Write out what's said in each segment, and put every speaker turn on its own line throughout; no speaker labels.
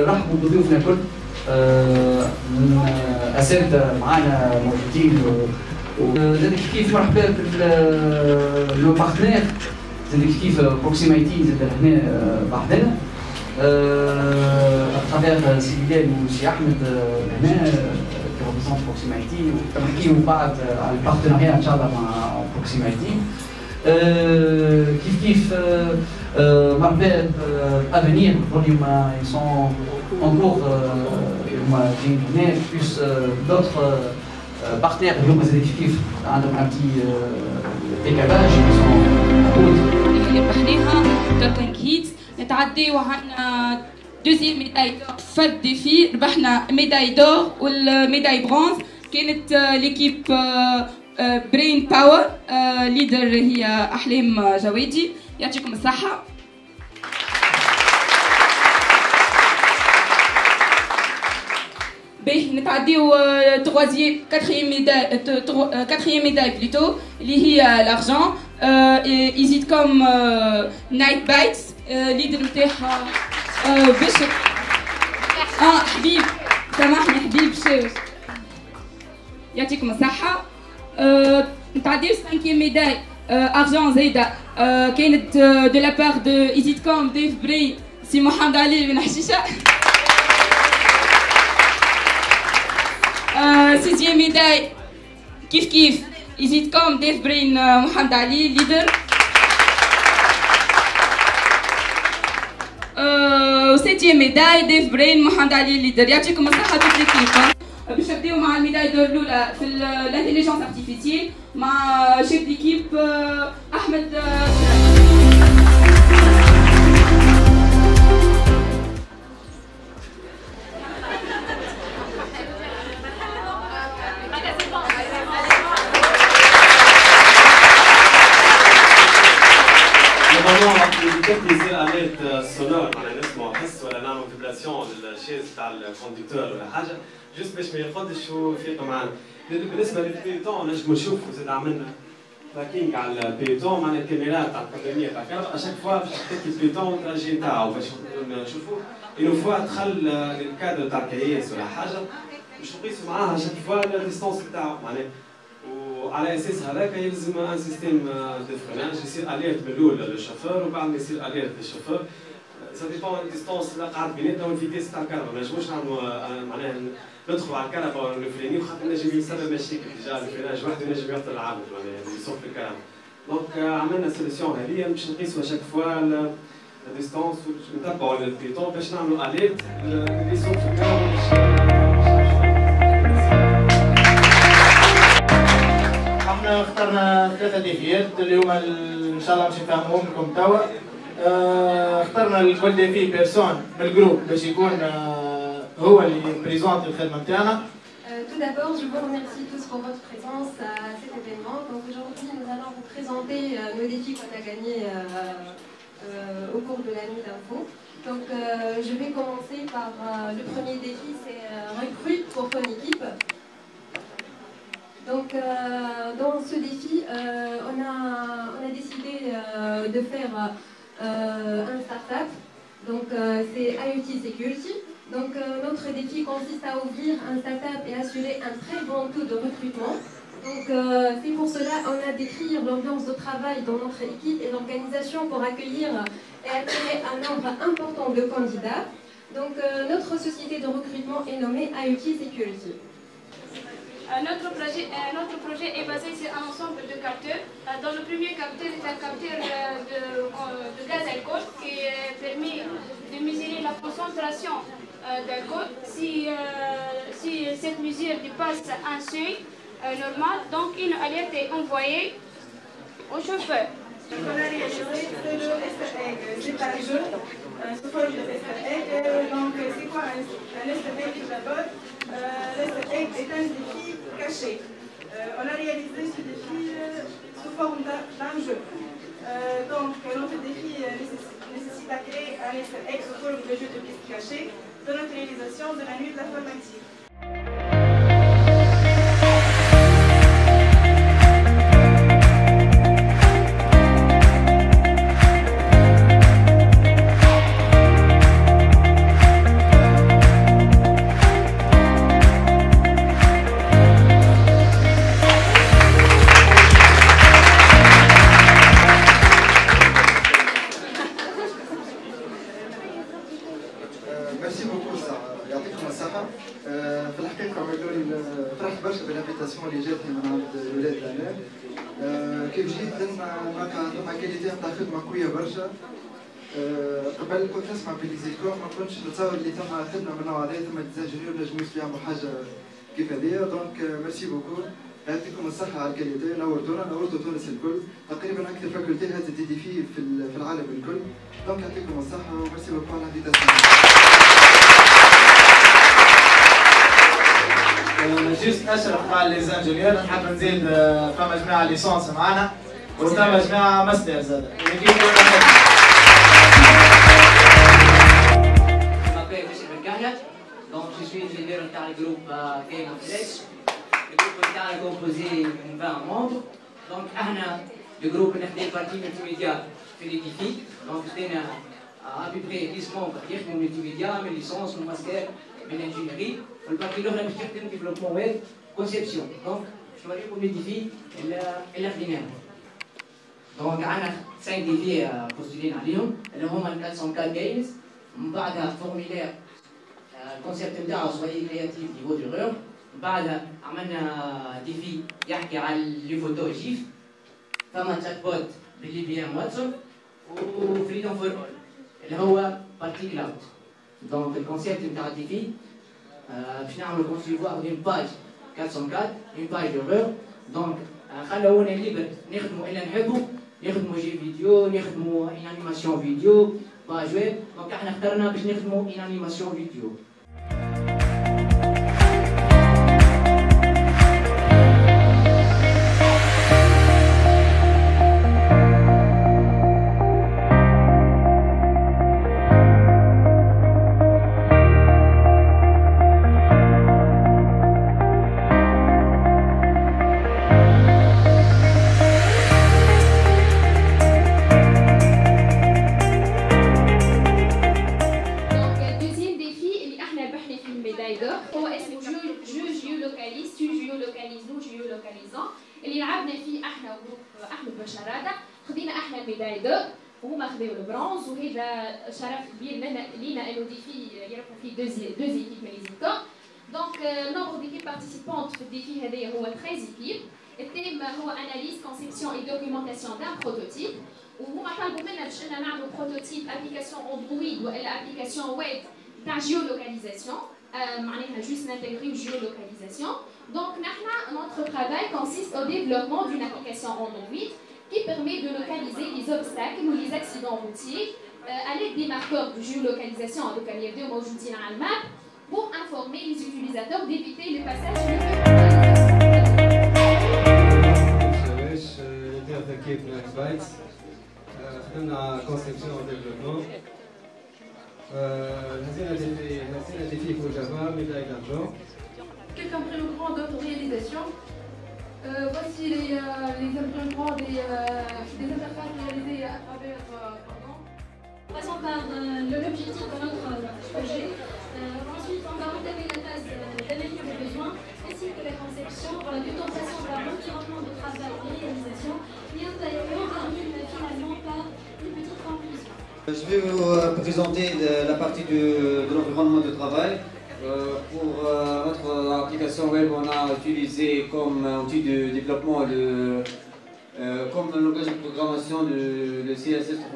رحبوا بضيوفنا الكل من اساتذه معانا موجودين وزاد كيف مرحبا لو بارتنير زاد كيف بروكسيمايتي زاد هنا بعدنا اترافير سي بلال وسي احمد هنا كريبريزونت بروكسيمايتي ونحكيو بعد على البارتناريا ان شاء الله مع بروكسيمايتي كيف مرحبا افنير اليوم يسون encore plus d'autres partenaires اليوم زاد كيف عندهم un petit décalage ils sont
اللي ربحناها كتنكيت نتعديو عندنا دوزيام ميداي في الديفي ربحنا ميداي دور والميداي برونز كانت ليكيب برين باور ليدر هي احلام جوادي يعطيكم الصحه. نتعديو quatrième médaille plutôt اللي هي l'argent يزيدكم نايت بايتس ليدر نتاعها باش حبيب سامحني حبيب شاوش يعطيكم الصحة. نتعديو 5e médaille argent زايدة كانت de la part de يزيدكم ضيف بري سي محمد علي بن حشيشة. 6e médaille كيف كيف يزيدكم ضيف برين محمد علي ليدر. 7e médaille ضيف برين محمد علي ليدر. يعطيكم الصحة توت ليكيب. باش نبداو مع الميداي دور الأولى في الانتيليجنس ارتيفيسيال مع شيف ليكيب أحمد.
كيف يصير آلات سونور معناها نسمعوا حس ولا نعملوا فيبراسيون للشيز تاع الكوندكتور ولا حاجه جوست باش ما ياخذش ويفيق معنا. بالنسبه للبيتون نجموا نشوفوا زاد عملنا تراكينغ على البيتون معناها الكاميرات تاع القدميه تاع الكهرباء اشاك فوا باش تحكي البيتون التراجي نتاعو باش نشوفوا انو فوا دخل للكادر تاع الكياس ولا حاجه باش نقيسوا معاها اشاك فوا لا ديستونس نتاعو معناها وعلى اساس هذاك يلزم ان سيستيم دو فريناج يصير اليرت من الاول للشوفور وبعد ما يصير اليرت للشوفور سا ديبون الديستونس اللي قاعد بيناتنا والفيتيس تاع الكهرباء ما نجموش نعملوا معناها ندخلوا على الكهرباء ونفرينيو خاطر نجم يسبب مشاكل ديجا الفريناج وحده ينجم يعطل العابد معناها يصف الكهرباء. دونك عملنا سوليسيون هذه باش نقيسوا اشاك فوا الديستونس ونتبعوا البيتون باش نعملوا اليرت اللي يصف الكهرباء.
احنا اخترنا 3 ديفيات اليوم ان شاء الله باش نفهموهم لكم توا. اخترنا الكل ديفي بيرسون من الجروب باش يكون هو اللي بريزونتي الخدمه نتاعنا.
Tout d'abord, je vous remercie tous pour votre présence à cet événement. Donc aujourd'hui, nous allons vous présenter nos défis qu'on a gagnés au cours de la nuit d'info. Donc je vais commencer par le premier défi, c'est recrute pour ton équipe. Donc dans ce défi, on a décidé de faire un start-up. Donc c'est IoT Security. Donc notre défi consiste à ouvrir un start-up et assurer un très bon taux de recrutement. Donc c'est pour cela qu'on a décrire l'ambiance de travail dans notre équipe et l'organisation pour accueillir et attirer un nombre important de candidats. Donc notre société de recrutement est nommée IoT Security.
Notre projet est basé sur un ensemble de capteurs. Dans le premier capteur est un capteur de gaz alcool qui permet de mesurer la concentration d'alcool. Si cette mesure dépasse un seuil normal, donc une alerte est envoyée au chauffeur.
On a réalisé le Easter egg, c'est par jour, sous forme de Easter egg. Donc c'est quoi un Easter egg tout d'abord? L'Easter egg est un défi caché. On a réalisé ce défi sous forme d'un jeu. Donc notre défi nécessite à créer un Easter egg sous forme de jeu de pistes cachées de notre réalisation de la nuit de l'informatique.
ميرسي بوكو ساره يعطيكم الصحه. في الحقيقه فرحت برشا بالانفيتاسيون اللي جاتني من عند الولاد العناب. كيف جيت نلقى ثم كاليتي نتاع خدمه قويه برشا. قبل كنت نسمع في ليزيكوم ما كنتش نتصور اللي ثم خدمه من النوع هذا ثم ديزانجينيور نجموا يعملوا حاجه كيف هذيا. دونك ميرسي بوكو يعطيكم الصحة على الكاليتي. نورتونا نورتوا تونس الكل. تقريبا أكثر فاكولتي هذه تدي فيه في العالم الكل. دونك يعطيكم الصحة وميرسي بوكو على الانفيتاسيون.
جوست اشرف مع لي زانجينيور. نحب نزيد فما جماعة ليسونس معنا وثما جماعة ماستر زاد.
Donc je suis le leader du groupe Game of Flex. Le groupe est composé de 20 membres. Donc le groupe est parti multimédia fédératif. Donc on a à peu près 10 membres qui sont multimédia, mes licences, mon master, mes ingénierie. Le parti là on a un développement web, conception. Donc je vais vous les défis et l'ordinaire. Donc on a 5 défis à postuler عليهم اللي هما 404 games. من بعدها formulaire الكونسيبت نتاعو شويه كرياتيف نيفو دو. بعدها عملنا ديفي يحكي على لي فوتو جيف. فما تشات بوت باللي بي ام واتساب وفريدوم فور اول اللي هو بارتي كلاود. دونك الكونسيبت نتاع الديفي باش نعملو كونسيفوار اون باج 404 اون باج دو. دونك خلونا ليبر نخدمو اللي نحبو، نخدمو جي فيديو، نخدمو ان انيماسيون فيديو باج ويب. دونك احنا اخترنا باش نخدمو ان انيماسيون فيديو.
اللي لعبنا فيه احنا وجروب احمد بشراده خذينا احنا الميداي دور وهما خذوا البرونز. وهذا شرف كبير لينا انه ديفي يربحوا فيه deux équipes من ليزيكوم. دونك النومبر ديكيب بارتيسيبونت في الديفي هذايا هو 13 équipes. التيم هو اناليز كونسيبسيون اي دوكيومونتاسيون دان بروتوتيب. وهما طلبوا منا باش نعملوا بروتوتيب ابليكاسيون اندرويد والا ابليكاسيون ويب تاع جيولوكاليزاسيون. معناها juste n'intégrer géolocalisation. Donc notre travail consiste au développement d'une application Android qui permet de localiser les obstacles ou les accidents routiers à l'aide des marqueurs de géolocalisation avec un lien موجودين على الماب pour informer les utilisateurs d'éviter le passage
خدمنا كونسيبسيون وديفلوبمون. هزينا ديفي pour Java, médaille d'argent.
Quelques imprimeront d'autoréalisation. Voici les imprimeront des interfaces réalisées à travers.
Passons par l'objectif de notre projet. Ensuite, on va entamer la phase d'analyse des besoins ainsi que la conception, tout en passant par l'environnement de travail et réalisation. Et on termine finalement par une petite conclusion.
Je vais vous présenter la partie de l'environnement de travail. Pour notre application web, on a utilisé comme outil de développement comme langage de programmation le CSS3,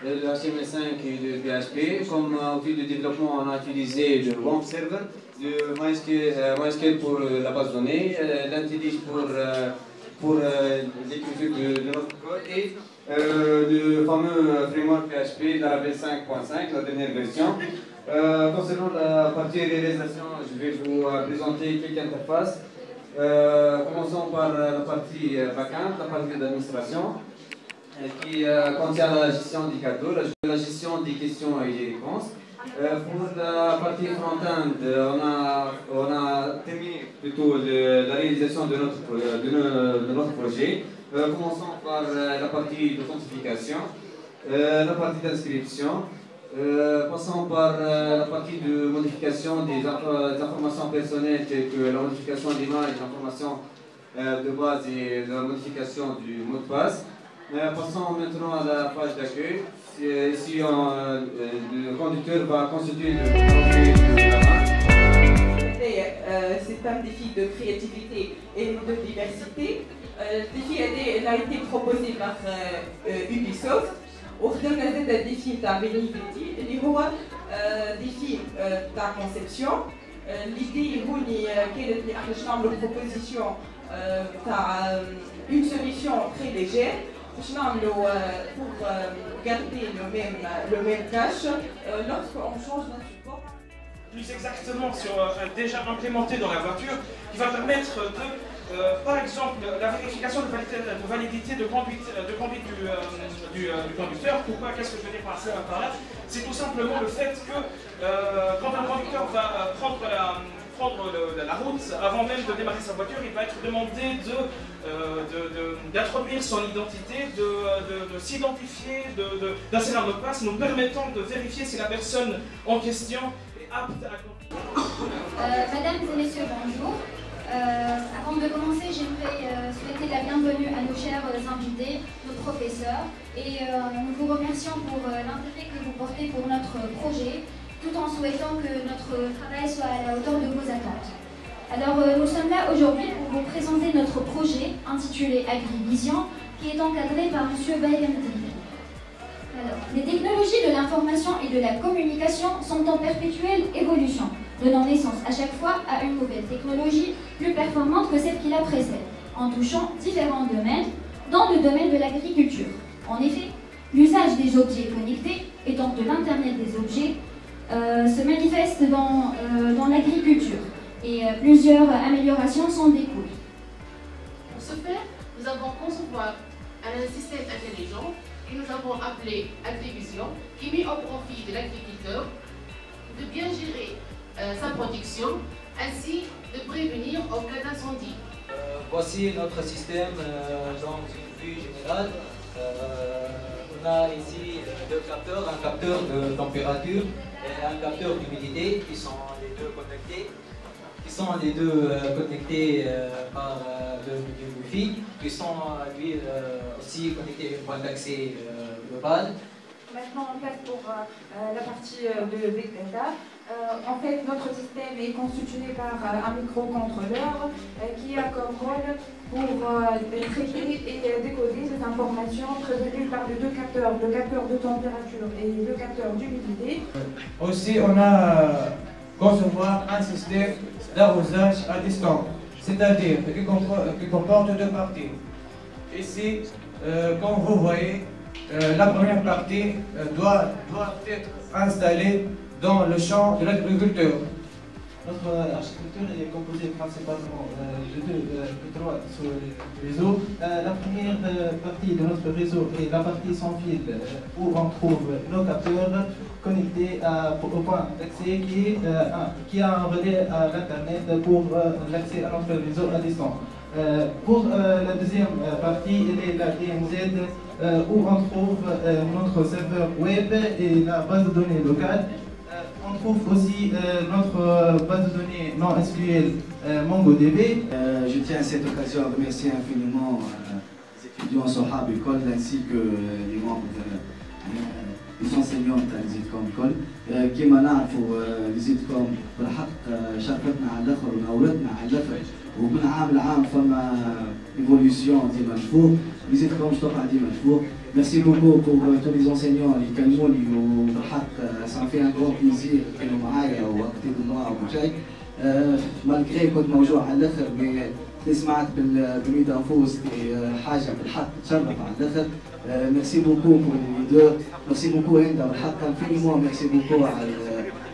le HTML5 et le PHP. Comme outil de développement, on a utilisé le Web Server, le MySQL pour la base de données, l'IntelliJ pour l'écriture de notre code et le fameux framework PHP Laravel 5.5, la dernière version. Concernant la partie réalisation, je vais vous présenter quelques interfaces. Commençons par la partie backend, la partie d'administration, qui contient la gestion des cadeaux, la gestion des questions et des réponses. Pour la partie front-end, on a terminé plutôt la réalisation de notre projet. Commençons par la partie d'authentification, la partie d'inscription. Passons par la partie de modification des informations personnelles telles que la modification d'image, l'information de base et la modification du mot de passe. Passons maintenant à la page d'accueil. Ici, le conducteur va constituer le trophée de la main.
C'est un défi de créativité et de diversité. Le défi a été proposé par Ubisoft. وخدمنا زاد ديفي تاع بينيفيتي اللي هو ديفي تاع كونسيبسيون. ليدي هوني كانت اللي احنا باش نعملوا بروبوزيسيون تاع اون سوليسيون تري ليجير باش نعملوا pour garder le même tâche lorsqu'on change d'un support.
Plus exactement sur déjà implémenté dans la voiture, qui va permettre de, par exemple, la vérification de validité de conduite du conducteur. Pourquoi? Qu'est-ce que je veux dire par là? C'est tout simplement le fait que quand un conducteur va prendre la route, avant même de démarrer sa voiture, il va être demandé d'introduire son identité, de s'identifier, d'insérer un mot de passe, nous permettant de vérifier si la personne en question est apte à conduire.
Mesdames et messieurs, bonjour. Avant de commencer, j'aimerais souhaiter la bienvenue à nos chers invités, nos professeurs, et nous vous remercions pour l'intérêt que vous portez pour notre projet, tout en souhaitant que notre travail soit à la hauteur de vos attentes. Alors, nous sommes là aujourd'hui pour vous présenter notre projet intitulé AgriVision, qui est encadré par M. Bayemdine. Alors, les technologies de l'information et de la communication sont en perpétuelle évolution, donnant naissance à chaque fois à une nouvelle technologie plus performante que celle qui la précède, en touchant différents domaines, dans le domaine de l'agriculture. En effet, l'usage des objets connectés, et donc de l'Internet des objets, se manifeste dans l'agriculture, et plusieurs améliorations s'en découlent.
Pour ce faire, nous avons concevoir un système intelligent que nous avons appelé AgriVision, qui met au profit de l'agriculteur de bien gérer sa production, ainsi de prévenir au cas d'incendie.
Voici notre système dans une vue générale. On a ici deux capteurs, un capteur de température et un capteur d'humidité qui sont les deux connectés par le Wi-Fi, qui sont lui aussi connectés à une pointe d'accès globale.
Maintenant, on passe pour la partie de Big Data. En fait, notre système est constitué par un microcontrôleur qui a comme rôle pour traiter et décoder ces informations prévenues par les deux capteurs, le capteur de température et le capteur d'humidité.
Aussi, on a concevoir un système d'arrosage à distance, c'est-à-dire qui comporte deux parties. Ici, comme vous voyez, la première partie doit être installée dans le champ de l'agriculteur.
Notre architecture est composée principalement de trois réseaux. La première partie de notre réseau est la partie sans fil où on trouve nos capteurs connectés au point d'accès qui a un relais à l'internet pour l'accès à notre réseau à distance. Pour la deuxième partie, elle est la DMZ où on trouve notre serveur web et la base de données locale. On trouve aussi notre base de données non SQL MongoDB.
Je tiens à cette occasion à remercier infiniment les étudiants Sohab École ainsi que les membres les enseignants de l'ISITCOM École. كما نعرفوا l'ISITCOم بالحق شرفتنا على الاخر ونورتنا على الاخر ومن عام لعام فما ايفوليسيون ديما الفوق l'ISITCOم تقع ديما الفوق. Merci beaucoup pour tous les enseignants اللي كلموني وبالحق ça fait un grand plaisir كانوا معايا وقضيتوا معاهم وجاي مالغري كنت موجوع على الاخر اللي سمعت بالميدا انفوس حاجه بالحق تشرف على الاخر. ميرسي بوكو pour les deux. ميرسي بوكو انت بالحق انفينيمون ميرسي بوكو على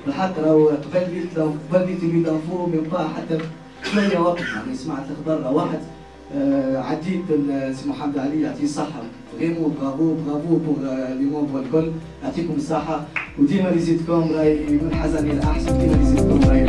بالحق راهو قبل بيت الميدا انفو ما يبقى حتى شويه وقت يعني سمعت الاخبار واحد عديت سي محمد علي يعطيه الصحه فريمون برافو بور لي مونبر الكل يعطيكم الصحه وديما ليزيدكم راهي من حزن الى احسن ديما ليزيدكم راهي